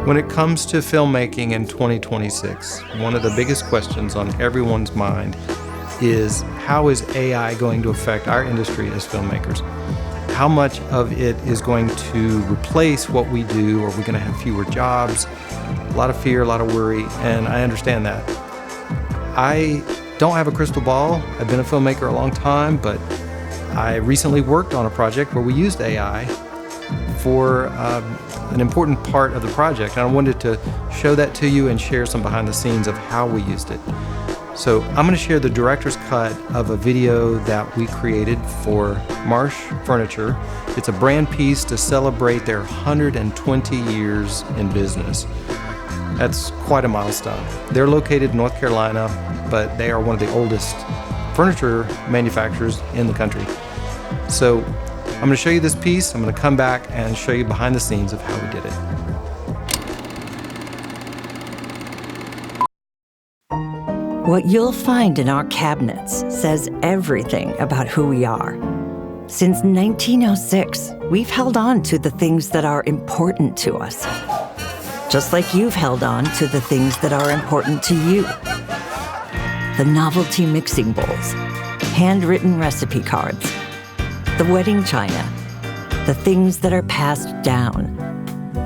When it comes to filmmaking in 2026, one of the biggest questions on everyone's mind is how is AI going to affect our industry as filmmakers? How much of it is going to replace what we do? Are we going to have fewer jobs? A lot of fear, a lot of worry, and I understand that. I don't have a crystal ball. I've been a filmmaker a long time, but I recently worked on a project where we used AI for an important part of the project, and I wanted to show that to you and share some behind the scenes of how we used it. So I'm going to share the director's cut of a video that we created for Marsh Furniture. It's a brand piece to celebrate their 120 years in business. That's quite a milestone. They're located in North Carolina, but they are one of the oldest furniture manufacturers in the country. So I'm going to show you this piece. I'm going to come back and show you behind the scenes of how we did it. What you'll find in our cabinets says everything about who we are. Since 1906, we've held on to the things that are important to us, just like you've held on to the things that are important to you. The novelty mixing bowls, handwritten recipe cards, the wedding china, the things that are passed down,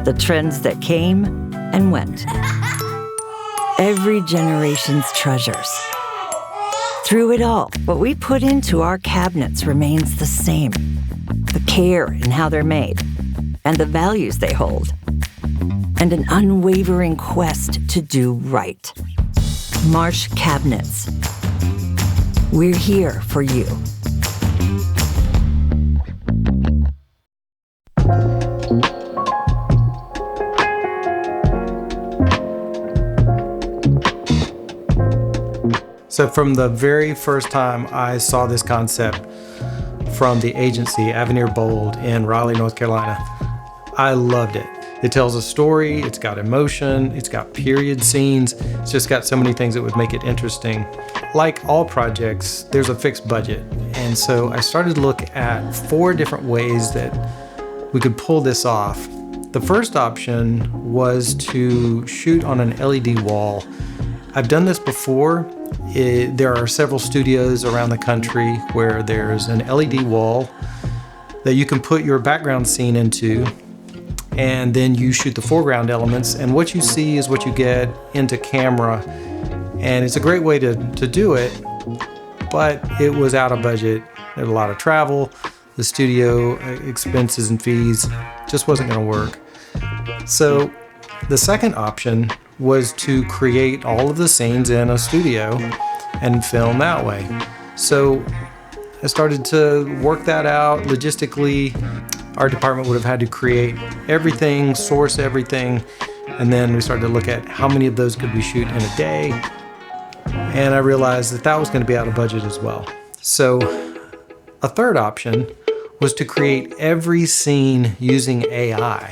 the trends that came and went. Every generation's treasures. Through it all, what we put into our cabinets remains the same. The care in how they're made, and the values they hold, and an unwavering quest to do right. Marsh Cabinets. We're here for you. So from the very first time I saw this concept from the agency Avenir Bold in Raleigh, North Carolina, I loved it. It tells a story, it's got emotion, it's got period scenes, it's just got so many things that would make it interesting. Like all projects, there's a fixed budget. And so I started to look at 4 different ways that we could pull this off. The first option was to shoot on an LED wall. I've done this before. There are several studios around the country where there's an LED wall that you can put your background scene into, and then you shoot the foreground elements, and what you see is what you get into camera. And it's a great way to do it, but it was out of budget. There was a lot of travel, the studio expenses and fees just wasn't going to work. So the second option was to create all of the scenes in a studio and film that way. So I started to work that out logistically. Our department would have had to create everything, source everything, and then we started to look at how many of those could we shoot in a day. And I realized that that was going to be out of budget as well. So a third option was to create every scene using AI.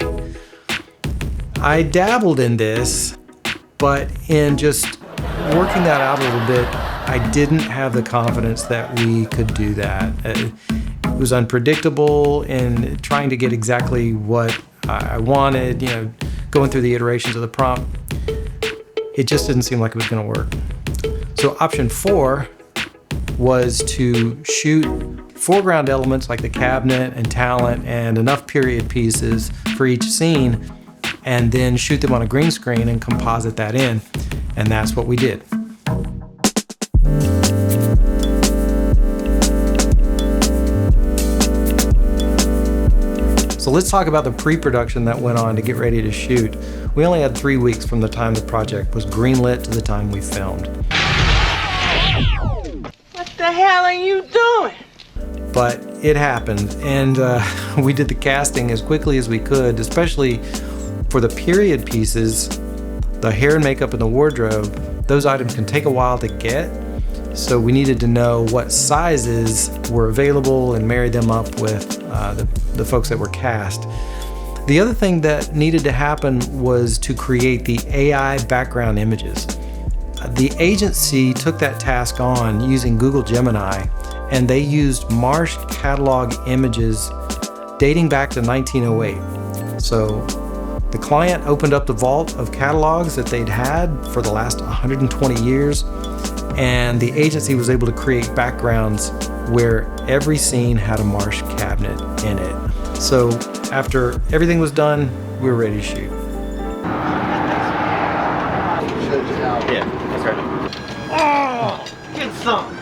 I dabbled in this, but in just working that out a little bit, I didn't have the confidence that we could do that. It was unpredictable in trying to get exactly what I wanted, going through the iterations of the prompt. It just didn't seem like it was going to work. So option 4 was to shoot foreground elements like the cabinet and talent and enough period pieces for each scene, and then shoot them on a green screen and composite that in. And that's what we did. So let's talk about the pre-production that went on to get ready to shoot. We only had 3 weeks from the time the project was greenlit to the time we filmed. What the hell are you doing? But it happened, and we did the casting as quickly as we could, especially for the period pieces. The hair and makeup and the wardrobe, those items can take a while to get. So we needed to know what sizes were available and marry them up with the folks that were cast. The other thing that needed to happen was to create the AI background images. The agency took that task on using Google Gemini, and they used Marsh catalog images dating back to 1908. So The client opened up the vault of catalogs that they'd had for the last 120 years, and the agency was able to create backgrounds where every scene had a Marsh cabinet in it. So after everything was done, we were ready to shoot. Yeah, that's right. Oh, get some.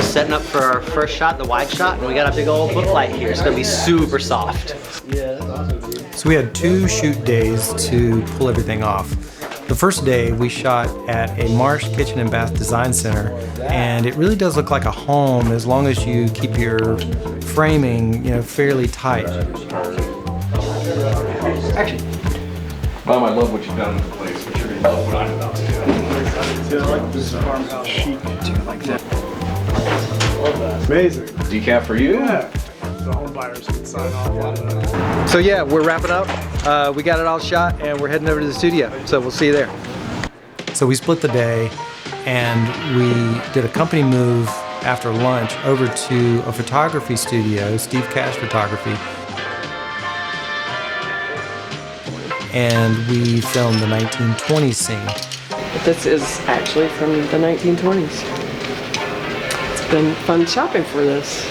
Setting up for our first shot, the wide shot, and we got a big old book light here. It's gonna be super soft. So we had 2 shoot days to pull everything off. The first day we shot at a Marsh Kitchen and Bath Design Center, and it really does look like a home as long as you keep your framing, fairly tight. Actually, Mom, I love what you've done in the place, but you're gonna love what I'm about to do. I like this farmhouse chic. Do you like that? Love that. Amazing. Decaf for you? Yeah. The home buyers can sign off on that. So yeah, we're wrapping up. We got it all shot and we're heading over to the studio. So we'll see you there. So we split the day and we did a company move after lunch over to a photography studio, Steve Cash Photography. And we filmed the 1920s scene. This is actually from the 1920s. It's been fun shopping for this.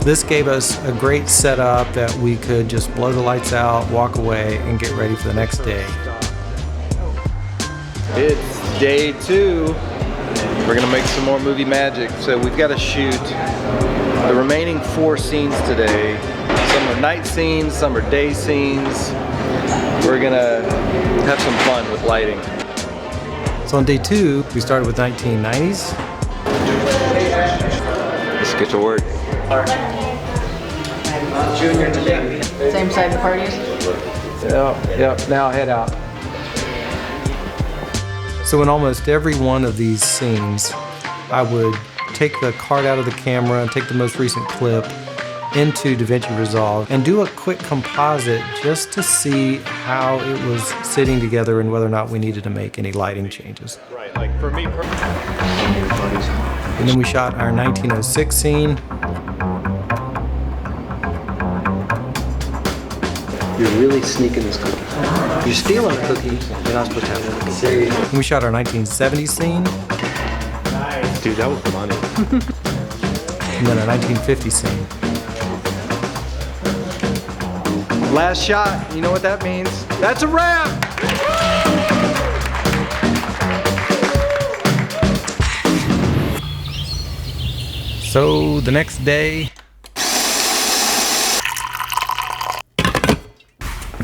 This gave us a great setup that we could just blow the lights out, walk away, and get ready for the next day. It's day 2. We're gonna make some more movie magic. So we've got to shoot the remaining 4 scenes today. Some are night scenes, some are day scenes. We're gonna have some fun with lighting. So on day 2, we started with 1990s. Let's get to work. Same side of the parties? Yep, now head out. So in almost every one of these scenes, I would take the card out of the camera and take the most recent clip into DaVinci Resolve and do a quick composite just to see how it was sitting together and whether or not we needed to make any lighting changes. Right, like for me. And then we shot our 1906 scene. You're really sneaking this cookie. You're stealing a cookie. You're not supposed to have a cookie. And we shot our 1970 scene. Dude, that was money. And then our 1950 scene. Last shot, you know what that means? That's a wrap! So the next day,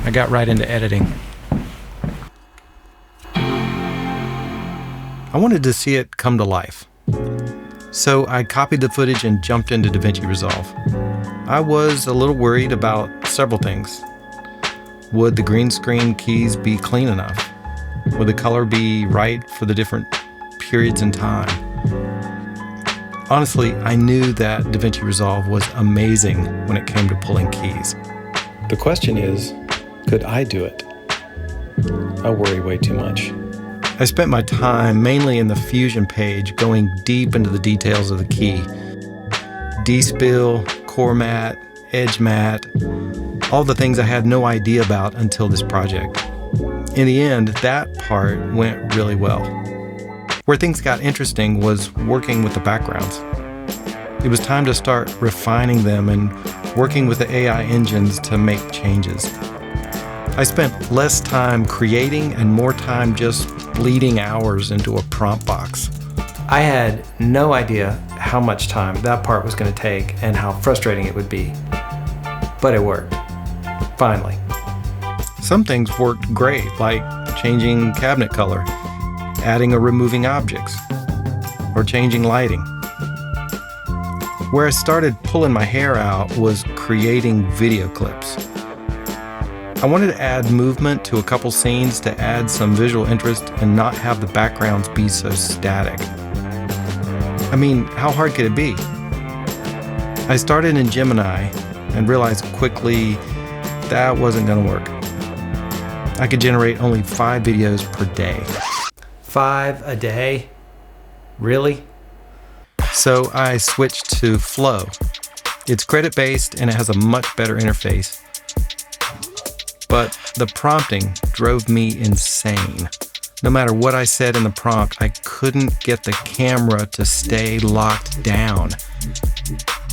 I got right into editing. I wanted to see it come to life. So I copied the footage and jumped into DaVinci Resolve. I was a little worried about several things. Would the green screen keys be clean enough? Would the color be right for the different periods in time? Honestly, I knew that DaVinci Resolve was amazing when it came to pulling keys. The question is, could I do it? I worry way too much. I spent my time mainly in the Fusion page going deep into the details of the key. D-spill, core mat, edge mat, all the things I had no idea about until this project. In the end, that part went really well. Where things got interesting was working with the backgrounds. It was time to start refining them and working with the AI engines to make changes. I spent less time creating and more time just bleeding hours into a prompt box. I had no idea how much time that part was going to take and how frustrating it would be. But it worked. Finally. Some things worked great, like changing cabinet color, adding or removing objects, or changing lighting. Where I started pulling my hair out was creating video clips. I wanted to add movement to a couple scenes to add some visual interest and not have the backgrounds be so static. I mean, how hard could it be? I started in Gemini and realized quickly that wasn't going to work. I could generate only 5 videos per day. 5 a day? Really? So I switched to Flow. It's credit-based and it has a much better interface. But the prompting drove me insane. No matter what I said in the prompt, I couldn't get the camera to stay locked down.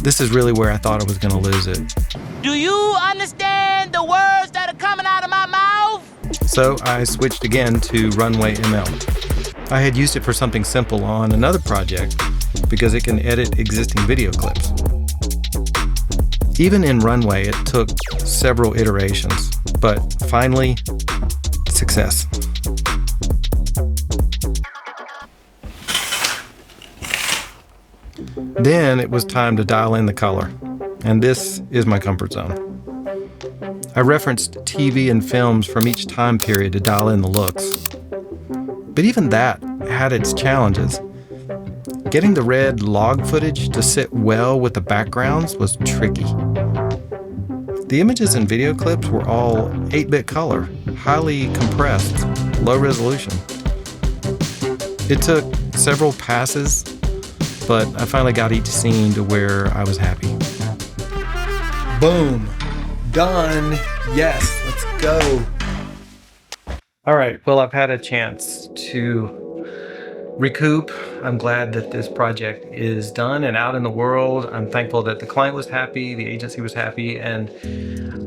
This is really where I thought I was going to lose it. Do you understand the words that are coming out of my mouth? So I switched again to Runway ML. I had used it for something simple on another project because it can edit existing video clips. Even in Runway, it took several iterations, but finally, success. Then it was time to dial in the color, and this is my comfort zone. I referenced TV and films from each time period to dial in the looks. But even that had its challenges. Getting the red log footage to sit well with the backgrounds was tricky. The images and video clips were all 8-bit color, highly compressed, low resolution. It took several passes, but I finally got each scene to where I was happy. Boom. Done. Yes, let's go. All right, well, I've had a chance to recoup. I'm glad that this project is done and out in the world. I'm thankful that the client was happy, the agency was happy, and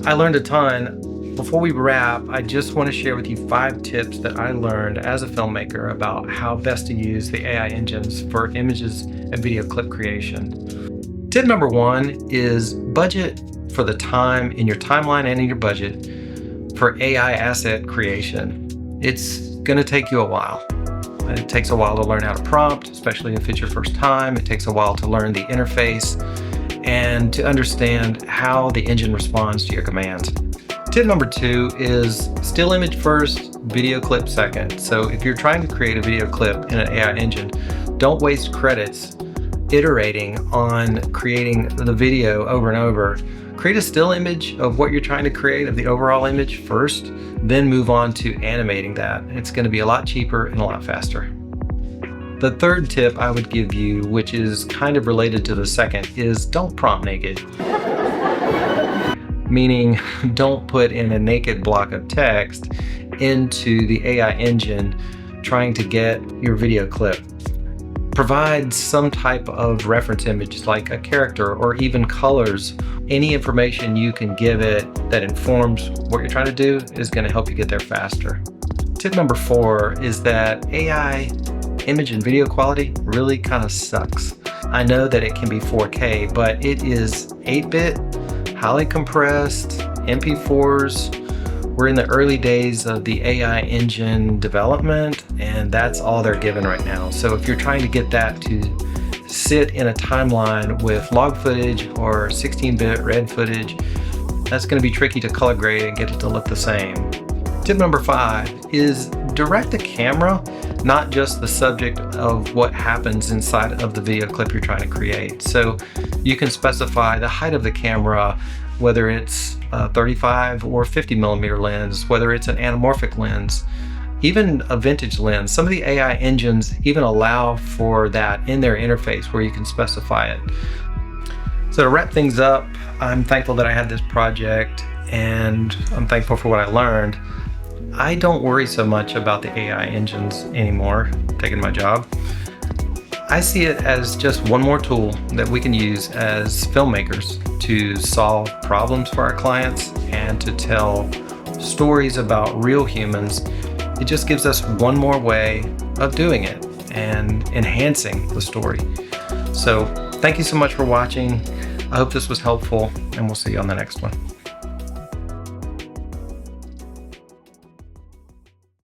I learned a ton. Before we wrap, I just want to share with you 5 tips that I learned as a filmmaker about how best to use the AI engines for images and video clip creation. Tip number 1 is budget for the time in your timeline and in your budget for AI asset creation. It's going to take you a while. It takes a while to learn how to prompt, especially if it's your first time. It takes a while to learn the interface and to understand how the engine responds to your commands. Tip number 2 is still image first, video clip second. So if you're trying to create a video clip in an AI engine, don't waste credits iterating on creating the video over and over. Create a still image of what you're trying to create, of the overall image first, then move on to animating that. It's going to be a lot cheaper and a lot faster. The third tip I would give you, which is kind of related to the second, is don't prompt naked. Meaning, don't put in a naked block of text into the AI engine trying to get your video clip. Provide some type of reference image like a character or even colors. Any information you can give it that informs what you're trying to do is going to help you get there faster. Tip number 4 is that AI image and video quality really kind of sucks. I know that it can be 4K, but it is 8-bit, highly compressed, MP4s. We're in the early days of the AI engine development, and that's all they're given right now. So if you're trying to get that to sit in a timeline with log footage or 16-bit red footage, that's going to be tricky to color grade and get it to look the same. Tip number 5 is direct the camera, not just the subject of what happens inside of the video clip you're trying to create. So you can specify the height of the camera, whether it's a 35 or 50 millimeter lens, whether it's an anamorphic lens, even a vintage lens. Some of the AI engines even allow for that in their interface where you can specify it. So to wrap things up, I'm thankful that I had this project and I'm thankful for what I learned. I don't worry so much about the AI engines anymore, taking my job. I see it as just one more tool that we can use as filmmakers to solve problems for our clients and to tell stories about real humans. It just gives us one more way of doing it and enhancing the story. So thank you so much for watching. I hope this was helpful, and we'll see you on the next one.